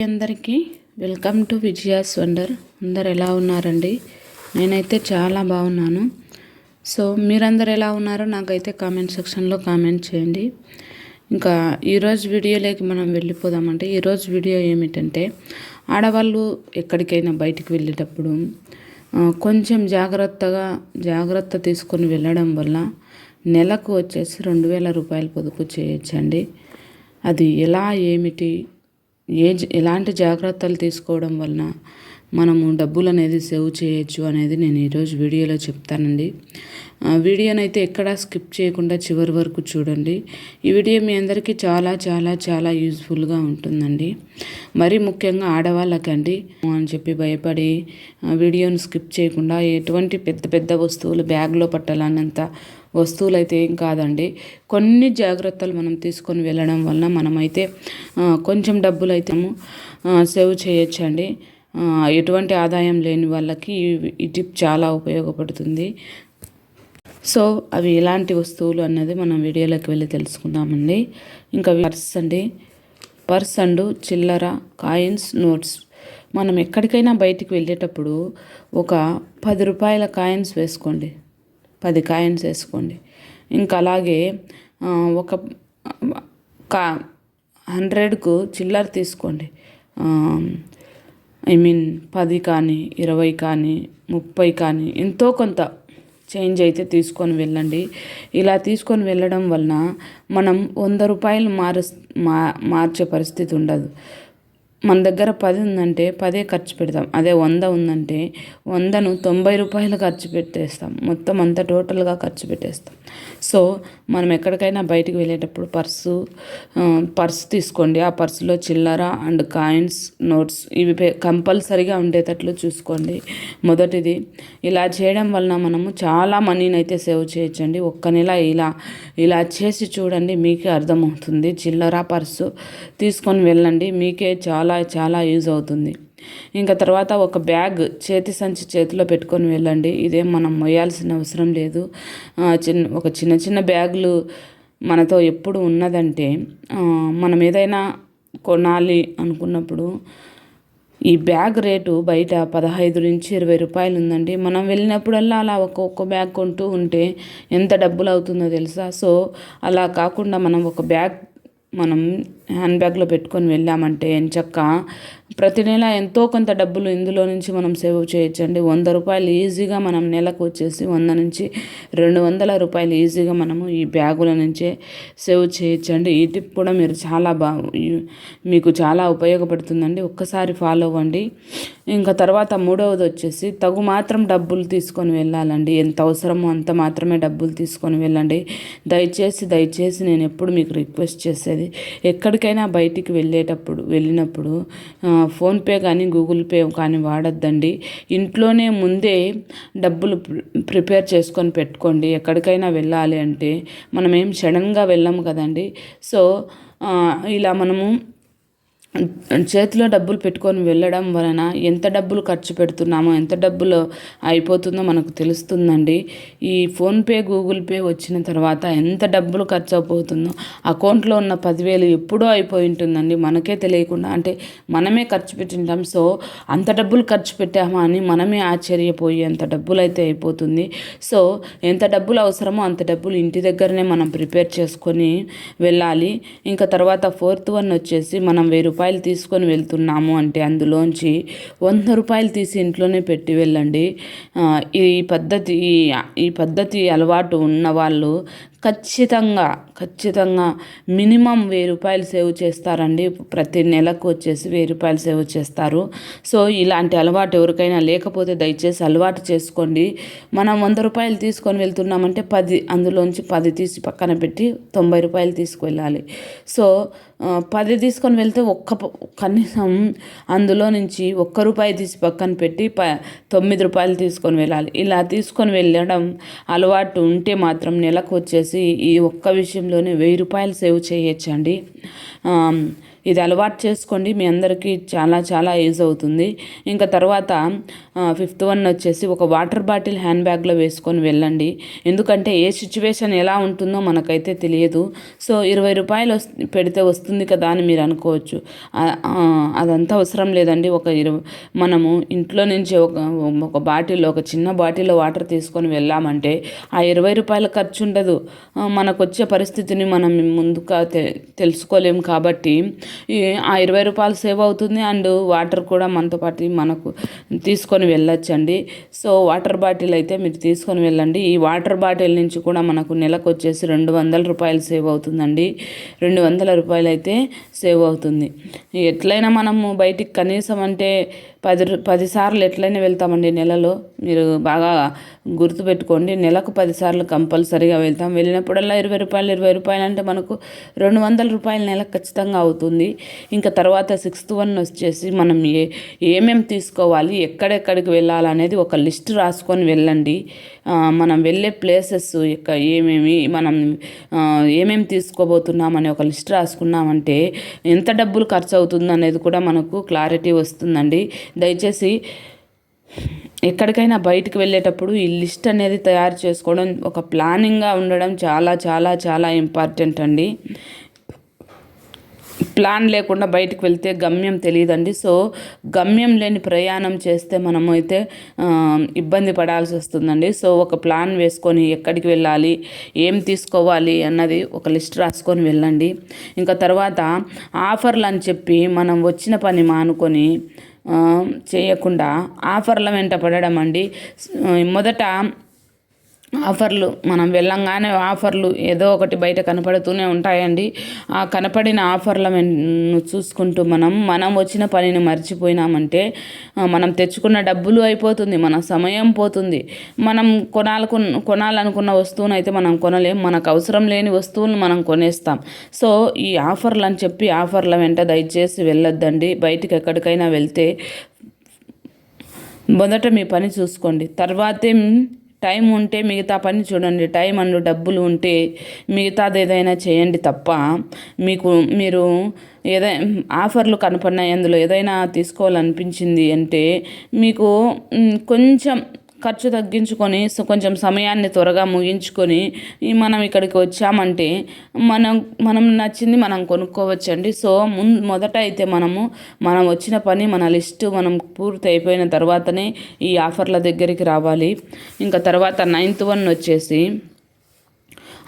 అందరికీ welcome to Vijaya's wonder. అందరు ఎలా ఉన్నారండి? నేనైతే చాలా బాగున్నాను. సో మీరందరు ఎలా ఉన్నారో నాకైతే కామెంట్ సెక్షన్లో కామెంట్ చేయండి. ఇంకా ఈరోజు వీడియోలోకి మనం వెళ్ళిపోదామంటే, ఈరోజు వీడియో ఏమిటంటే, ఆడవాళ్ళు ఎక్కడికైనా బయటికి వెళ్ళేటప్పుడు కొంచెం జాగ్రత్త తీసుకొని వెళ్ళడం వల్ల నెలకు వచ్చేసి 2000 రూపాయలు పొదుపు చేయొచ్చండి. అది ఎలా ఏమిటి ఎలాంటి జాగ్రత్తలు తీసుకోవడం వలన మనము డబ్బులు అనేది సేవ్ చేయొచ్చు అనేది నేను ఈరోజు వీడియోలో చెప్తానండి. వీడియోనైతే ఎక్కడా స్కిప్ చేయకుండా చివరి వరకు చూడండి. ఈ వీడియో మీ అందరికీ చాలా చాలా చాలా యూజ్ఫుల్గా ఉంటుందండి. మరీ ముఖ్యంగా ఆడవాళ్ళకండి అని చెప్పి భయపడి వీడియోని స్కిప్ చేయకుండా, ఎటువంటి పెద్ద పెద్ద వస్తువులు బ్యాగ్లో పట్టాలన్నంత వస్తువులు అయితే ఏం కాదండి. కొన్ని జాగ్రత్తలు మనం తీసుకొని వెళ్ళడం వలన మనమైతే కొంచెం డబ్బులు అయితే సేవ్ చేయొచ్చండి. ఎటువంటి ఆదాయం లేని వాళ్ళకి ఈ టిప్ చాలా ఉపయోగపడుతుంది. సో అవి ఎలాంటి వస్తువులు అన్నది మనం వీడియోలోకి వెళ్ళి తెలుసుకుందామండి. ఇంకా పర్స్ అండ్ చిల్లర, కాయిన్స్, నోట్స్. మనం ఎక్కడికైనా బయటికి వెళ్ళేటప్పుడు ఒక 10 రూపాయల కాయిన్స్ వేసుకోండి, 10 కాయిన్స్ వేసుకోండి. ఇంకా అలాగే ఒక 100కు చిల్లర తీసుకోండి. 10 కానీ 20 కానీ 30 కానీ ఎంతో కొంత చేంజ్ అయితే తీసుకొని వెళ్ళండి. ఇలా తీసుకొని వెళ్ళడం వలన మనం 100 రూపాయలు మార్చే పరిస్థితి ఉండదు. మన దగ్గర 10 ఉందంటే 10 ఖర్చు పెడతాం. అదే 100 ఉందంటే 100ను 90 రూపాయలు ఖర్చు పెట్టేస్తాం. మొత్తం అంతా టోటల్గా ఖర్చు పెట్టేస్తాం. సో మనం ఎక్కడికైనా బయటికి వెళ్ళేటప్పుడు పర్స్ తీసుకోండి. ఆ పర్సులో చిల్లర అండ్ కాయిన్స్, నోట్స్ ఇవి కంపల్సరీగా ఉండేటట్లు చూసుకోండి. మొదటిది, ఇలా చేయడం వలన మనము చాలా మనీని అయితే సేవ్ చేయొచ్చండి. ఒక్క నెల ఇలా చేసి చూడండి, మీకే అర్థమవుతుంది. చిల్లర, పర్సు తీసుకొని వెళ్ళండి, మీకే చాలా చాలా యూజ్ అవుతుంది. ఇంకా తర్వాత ఒక బ్యాగ్, చేతి సంచి చేతిలో పెట్టుకొని వెళ్ళండి. ఇదేం మనం మొయ్యాల్సిన అవసరం లేదు. ఒక చిన్న బ్యాగులు మనతో ఎప్పుడు ఉన్నదంటే, మనం ఏదైనా కొనాలి అనుకున్నప్పుడు ఈ బ్యాగ్ రేటు బయట 15 నుంచి 20 రూపాయలు ఉందండి. మనం వెళ్ళినప్పుడల్లా అలా ఒక్కొక్క బ్యాగ్ కొంటూ ఉంటే ఎంత డబ్బులు అవుతుందో తెలుసా? సో అలా కాకుండా మనం హ్యాండ్ బ్యాగ్లో పెట్టుకొని వెళ్ళామంటే ఎంచక్కా ప్రతి నెల ఎంతో కొంత డబ్బులు ఇందులో నుంచి మనం సేవ్ చేయొచ్చండి. 100 రూపాయలు ఈజీగా మనం నెలకు వచ్చేసి 100 నుంచి 200 రూపాయలు ఈజీగా మనము ఈ బ్యాగుల నుంచే సేవ్ చేయొచ్చండి. ఈ టిప్ కూడా మీరు మీకు చాలా ఉపయోగపడుతుందండి. ఒక్కసారి ఫాలో అవ్వండి. ఇంకా తర్వాత మూడవది వచ్చేసి తగు మాత్రం డబ్బులు తీసుకొని వెళ్ళాలండి. ఎంత అవసరమో అంత మాత్రమే డబ్బులు తీసుకొని వెళ్ళండి. దయచేసి నేను ఎప్పుడు మీకు రిక్వెస్ట్ చేసేది, ఎక్కడికైనా బయటికి వెళ్ళినప్పుడు ఫోన్పే కానీ గూగుల్ పే కానీ వాడొద్దండి. ఇంట్లోనే ముందే డబ్బులు ప్రిపేర్ చేసుకొని పెట్టుకోండి. ఎక్కడికైనా వెళ్ళాలి అంటే మనం ఏం సడన్గా వెళ్ళాము కదండి. సో ఇలా మనము చేతిలో డబ్బులు పెట్టుకొని వెళ్ళడం వలన ఎంత డబ్బులు ఖర్చు పెడుతున్నామో, ఎంత డబ్బులు అయిపోతుందో మనకు తెలుస్తుందండి. ఈ ఫోన్పే గూగుల్ పే వచ్చిన తర్వాత ఎంత డబ్బులు ఖర్చు అయిపోతుందో, అకౌంట్లో ఉన్న 10,000 ఎప్పుడో అయిపోయి ఉంటుందండి మనకే తెలియకుండా. అంటే మనమే ఖర్చు పెట్టింటాం. సో అంత డబ్బులు ఖర్చు పెట్టామా అని మనమే ఆశ్చర్యపోయి అంత డబ్బులు అయితే అయిపోతుంది. సో ఎంత డబ్బులు అవసరమో అంత డబ్బులు ఇంటి దగ్గరనే మనం ప్రిపేర్ చేసుకొని వెళ్ళాలి. ఇంకా తర్వాత 4th వన్ వచ్చేసి, మనం 1000 రూపాయలు తీసుకొని వెళ్తున్నాము అంటే అందులోంచి 100 రూపాయలు తీసి ఇంట్లోనే పెట్టి వెళ్ళండి. ఈ పద్ధతి అలవాటు ఉన్నవాళ్ళు ఖచ్చితంగా మినిమం 1000 రూపాయలు సేవ్ చేస్తారండి. ప్రతి నెలకు వచ్చేసి 1000 రూపాయలు సేవ్ చేస్తారు. సో ఇలాంటి అలవాటు ఎవరికైనా లేకపోతే దయచేసి అలవాటు చేసుకోండి. మనం 100 రూపాయలు తీసుకొని వెళ్తున్నామంటే అందులోంచి 10 తీసి పక్కన పెట్టి 90 రూపాయలు తీసుకువెళ్ళాలి. సో 10 తీసుకొని వెళ్తే కనీసం అందులో నుంచి 1 రూపాయి తీసి పక్కన పెట్టి 9 రూపాయలు తీసుకొని వెళ్ళాలి. ఇలా తీసుకొని వెళ్ళడం అలవాటు ఉంటే మాత్రం నెలకు వచ్చేసి ఈ ఒక్క విషయంలోనే 1000 రూపాయలు సేవ్ చేయొచ్చండి. ఇది అలవాటు చేసుకోండి, మీ అందరికీ చాలా చాలా యూజ్ అవుతుంది. ఇంకా తర్వాత ఫిఫ్త్ వన్ వచ్చేసి ఒక వాటర్ బాటిల్ హ్యాండ్ బ్యాగ్లో వేసుకొని వెళ్ళండి. ఎందుకంటే ఏ సిచ్యువేషన్ ఎలా ఉంటుందో మనకైతే తెలియదు. సో 20 రూపాయలు పెడితే వస్తుంది కదా అని మీరు అనుకోవచ్చు. అదంతా అవసరం లేదండి. మనము ఇంట్లో నుంచి ఒక బాటిల్లో, ఒక చిన్న బాటిల్లో వాటర్ తీసుకొని వెళ్ళామంటే ఆ 20 రూపాయల ఖర్చు ఉండదు. మనకు వచ్చే పరిస్థితిని మనం ముందుగా తెలుసుకోలేము కాబట్టి ఆ 20 రూపాయలు సేవ్ అవుతుంది. అండ్ వాటర్ కూడా మనతో పాటు మనకు తీసుకొని వెళ్ళొచ్చండి. సో వాటర్ బాటిల్ అయితే మీరు తీసుకొని వెళ్ళండి. ఈ వాటర్ బాటిల్ నుంచి కూడా మనకు నెలకు వచ్చేసి 200 రూపాయలు సేవ్ అవుతుందండి. 200 రూపాయలు అయితే సేవ్ అవుతుంది. ఎట్లయినా మనము బయటికి కనీసం అంటే 10 సార్లు ఎట్లయినా వెళ్తామండి నెలలో. మీరు బాగా గుర్తుపెట్టుకోండి, నెలకు 10 సార్లు కంపల్సరీగా వెళ్తాం. వెళ్ళినప్పుడల్లా 20 రూపాయలు అంటే మనకు 200 రూపాయలు నెలకు ఖచ్చితంగా అవుతుంది. ఇంకా తర్వాత సిక్స్త్ వన్ వచ్చేసి మనం ఏమేమి తీసుకోవాలి, ఎక్కడెక్కడికి వెళ్ళాలనేది ఒక లిస్ట్ రాసుకొని వెళ్ళండి. మనం వెళ్ళే ప్లేసెస్ ఏమేమి తీసుకోబోతున్నామని ఒక లిస్ట్ రాసుకున్నామంటే ఎంత డబ్బులు ఖర్చు అవుతుంది అనేది కూడా మనకు క్లారిటీ వస్తుందండి. దయచేసి ఎక్కడికైనా బయటికి వెళ్ళేటప్పుడు ఈ లిస్ట్ అనేది తయారు చేసుకోవడం, ఒక ప్లానింగ్గా ఉండడం చాలా చాలా చాలా ఇంపార్టెంట్ అండి. ప్లాన్ లేకుండా బయటికి వెళ్తే గమ్యం తెలియదండి. సో గమ్యం లేని ప్రయాణం చేస్తే మనము అయితే ఇబ్బంది పడాల్సి వస్తుందండి. సో ఒక ప్లాన్ వేసుకొని ఎక్కడికి వెళ్ళాలి, ఏం తీసుకోవాలి అన్నది ఒక లిస్ట్ రాసుకొని వెళ్ళండి. ఇంకా తర్వాత ఆఫర్లు అని చెప్పి మనం వచ్చిన పని మానుకొని చేయకుండా ఆఫర్ల వెంట పడడం అండి. మొదట ఆఫర్లు మనం వెళ్ళంగానే ఆఫర్లు ఏదో ఒకటి బయట కనపడుతూనే ఉంటాయండి. ఆ కనపడిన ఆఫర్లను చూసుకుంటూ మనం వచ్చిన పనిని మర్చిపోయినామంటే మనం తెచ్చుకున్న డబ్బులు అయిపోతుంది, మన సమయం పోతుంది. మనం కొనాలనుకున్న వస్తువును అయితే మనం కొనలేం. మనకు అవసరం లేని వస్తువులను మనం కొనేస్తాం. సో ఈ ఆఫర్లు అని చెప్పి ఆఫర్ల వెంట దయచేసి వెళ్ళొద్దండి. బయటికి ఎక్కడికైనా వెళ్తే మొదట మీ పని చూసుకోండి, తర్వాతే టైం ఉంటే మిగతా పని చూడండి. టైం అండ్ డబ్బులు ఉంటే మిగతాది ఏదైనా చేయండి తప్ప మీరు ఏదైనా ఆఫర్లు కనపడినాయి, అందులో ఏదైనా తీసుకోవాలనిపించింది అంటే మీకు కొంచెం ఖర్చు తగ్గించుకొని కొంచెం సమయాన్ని త్వరగా ముగించుకొని మనం ఇక్కడికి వచ్చామంటే మనం నచ్చింది మనం కొనుక్కోవచ్చండి. సో మొదట అయితే మనం వచ్చిన పని, మన లిస్టు మనం పూర్తి అయిపోయిన తర్వాతనే ఈ ఆఫర్ల దగ్గరికి రావాలి. ఇంకా తర్వాత 9th వన్ వచ్చేసి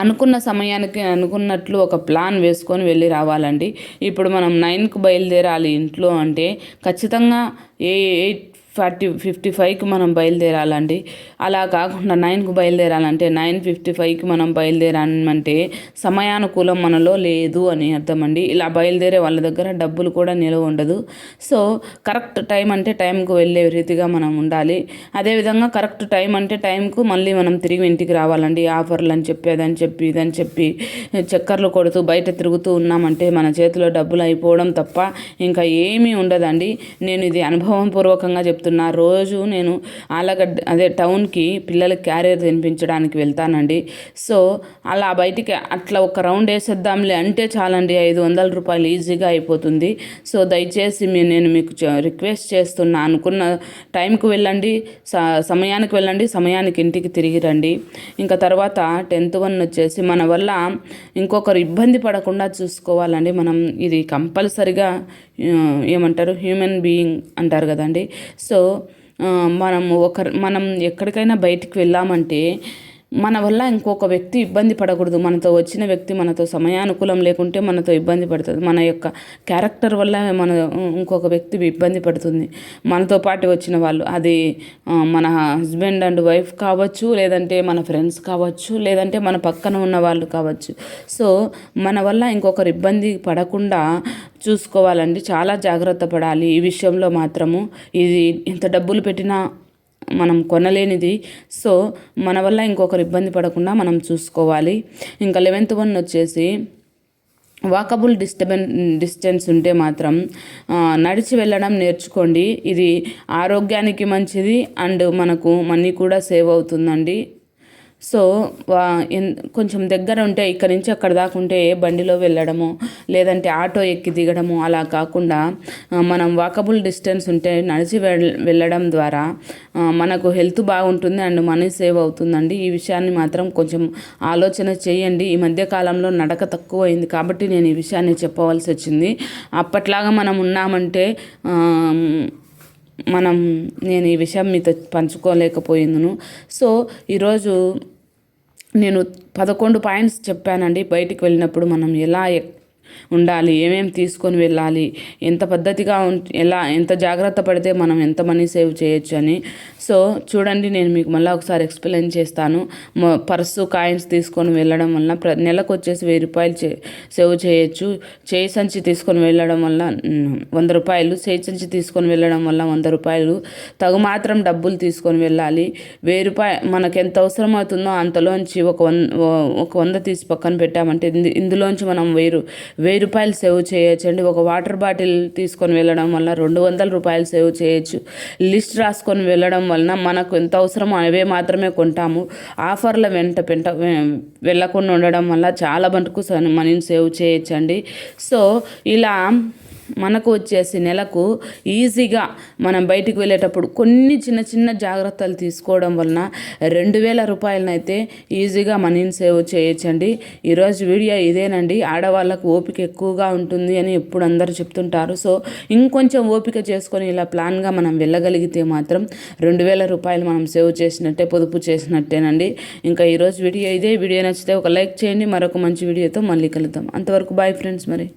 అనుకున్న సమయానికి అనుకున్నట్లు ఒక ప్లాన్ వేసుకొని వెళ్ళి రావాలండి. ఇప్పుడు మనం 9కు బయలుదేరాలి ఇంట్లో అంటే ఖచ్చితంగా 8:55కి మనం బయలుదేరాలండి. అలా కాకుండా 9కు బయలుదేరాలంటే 9:55కి మనం బయలుదేరామంటే సమయానుకూలం మనలో లేదు అని అర్థమండి. ఇలా బయలుదేరే వాళ్ళ దగ్గర డబ్బులు కూడా నిలవ ఉండదు. సో కరెక్ట్ టైం అంటే టైంకు వెళ్ళే రీతిగా మనం ఉండాలి. అదేవిధంగా కరెక్ట్ టైం అంటే టైంకు మళ్ళీ మనం తిరిగి ఇంటికి రావాలండి. ఆఫర్లు అని చెప్పి అదని చెప్పి ఇదని చెప్పి చక్కర్లు కొడుతూ బయట తిరుగుతూ ఉన్నామంటే మన చేతిలో డబ్బులు అయిపోవడం తప్ప ఇంకా ఏమీ ఉండదండి. నేను ఇది అనుభవపూర్వకంగా చెప్తున్నాను. రోజు నేను టౌన్కి పిల్లలకి క్యారియర్ తినిపించడానికి వెళ్తానండి. సో అలా బయటికి అట్లా ఒక రౌండ్ వేసేద్దాంలే అంటే చాలండి, 500 రూపాయలు ఈజీగా అయిపోతుంది. సో దయచేసి నేను మీకు రిక్వెస్ట్ చేస్తున్నా, అనుకున్న టైంకి వెళ్ళండి, సమయానికి వెళ్ళండి, సమయానికి ఇంటికి తిరిగి రండి. ఇంకా తర్వాత 10th వన్ వచ్చేసి మన వల్ల ఇంకొకరు ఇబ్బంది పడకుండా చూసుకోవాలండి. మనం ఇది కంపల్సరిగా ఏమంటారు, హ్యూమన్ బీయింగ్ అంటారు కదండి. సో మనం ఎక్కడికైనా బయటికి వెళ్ళామంటే మన వల్ల ఇంకొక వ్యక్తి ఇబ్బంది పడకూడదు. మనతో వచ్చిన వ్యక్తి మనతో సమయానుకూలం లేకుంటే మనతో ఇబ్బంది పడుతుంది. మన యొక్క క్యారెక్టర్ వల్ల ఇంకొక వ్యక్తి ఇబ్బంది పడుతుంది. మనతో పాటు వచ్చిన వాళ్ళు, అది మన హస్బెండ్ అండ్ వైఫ్ కావచ్చు, లేదంటే మన ఫ్రెండ్స్ కావచ్చు, లేదంటే మన పక్కన ఉన్న వాళ్ళు కావచ్చు. సో మన వల్ల ఇంకొకరు ఇబ్బంది పడకుండా చూసుకోవాలండి. చాలా జాగ్రత్త పడాలి ఈ విషయంలో మాత్రము. ఇది ఎంత డబ్బులు పెట్టినా మనం కొనలేనిది. సో మన వల్ల ఇంకొకరు ఇబ్బంది పడకుండా మనం చూసుకోవాలి. ఇంకా 11th వన్ వచ్చేసి వాకబుల్ డిస్టెన్స్ ఉంటే మాత్రం నడిచి వెళ్ళడం నేర్చుకోండి. ఇది ఆరోగ్యానికి మంచిది అండ్ మనకు మనీ కూడా సేవ్ అవుతుందండి. సో కొంచెం దగ్గర ఉంటే ఇక్కడ నుంచి అక్కడ దాకా ఉంటే బండిలో వెళ్ళడము లేదంటే ఆటో ఎక్కి దిగడము అలా కాకుండా మనం వాకబుల్ డిస్టెన్స్ ఉంటే నడిచి వెళ్ళడం ద్వారా మనకు హెల్త్ బాగుంటుంది అండ్ మనీ సేవ్ అవుతుందండి. ఈ విషయాన్ని మాత్రం కొంచెం ఆలోచన చేయండి. ఈ మధ్య కాలంలో నడక తక్కువ అయింది కాబట్టి నేను ఈ విషయాన్ని చెప్పవలసి వచ్చింది. అప్పట్లాగా మనం ఉన్నామంటే నేను ఈ విషయం మీతో పంచుకోలేకపోయిందును. సో ఈరోజు నేను 11 పాయింట్స్ చెప్పానండి. బయటికి వెళ్ళినప్పుడు మనం ఎలా ఉండాలి, ఏమేమి తీసుకొని వెళ్ళాలి, ఎంత పద్ధతిగా ఎంత జాగ్రత్త పడితే మనం ఎంత మనీ సేవ్ చేయొచ్చు అని. సో చూడండి, నేను మీకు మళ్ళీ ఒకసారి ఎక్స్ప్లెయిన్ చేస్తాను. పర్సు కాయిన్స్ తీసుకొని వెళ్ళడం వల్ల నెలకు వచ్చేసి 1000 రూపాయలు సేవ్ చేయొచ్చు. చేయి సంచి తీసుకొని వెళ్ళడం వల్ల 100 రూపాయలు, చేయి సంచి తీసుకొని వెళ్ళడం వల్ల 100 రూపాయలు, తగు మాత్రం డబ్బులు తీసుకొని వెళ్ళాలి. 1000 రూపాయలు మనకు ఎంత అవసరం అవుతుందో అంతలోంచి ఒక 100 తీసి పక్కన పెట్టామంటే ఇందులోంచి మనం 1000 రూపాయలు సేవ్ చేయొచ్చండి. ఒక వాటర్ బాటిల్ తీసుకొని వెళ్ళడం వల్ల 200 రూపాయలు సేవ్ చేయొచ్చు. లిస్ట్ రాసుకొని వెళ్ళడం వలన మనకు ఎంత అవసరమో అవే మాత్రమే కొంటాము. ఆఫర్ల వెంట వెళ్ళకుండా ఉండడం వల్ల చాలా మటుకు మనీని సేవ్ చేయొచ్చండి. సో ఇలా మనకు వచ్చేసి నెలకు ఈజీగా మనం బయటికి వెళ్ళేటప్పుడు కొన్ని చిన్న చిన్న జాగ్రత్తలు తీసుకోవడం వలన 2000 రూపాయలనైతే ఈజీగా మనీని సేవ్ చేయొచ్చండి. ఈరోజు వీడియో ఇదేనండి. ఆడవాళ్ళకు ఓపిక ఎక్కువగా ఉంటుంది అని ఎప్పుడు అందరూ చెప్తుంటారు. సో ఇంకొంచెం ఓపిక చేసుకొని ఇలా ప్లాన్గా మనం వెళ్ళగలిగితే మాత్రం 2000 రూపాయలు మనం సేవ్ చేసినట్టే, పొదుపు చేసినట్టేనండి. ఇంకా ఈరోజు వీడియో ఇదే. వీడియో నచ్చితే ఒక లైక్ చేయండి. మరొక మంచి వీడియోతో మళ్ళీ కలుద్దాం. అంతవరకు బాయ్ ఫ్రెండ్స్. మరి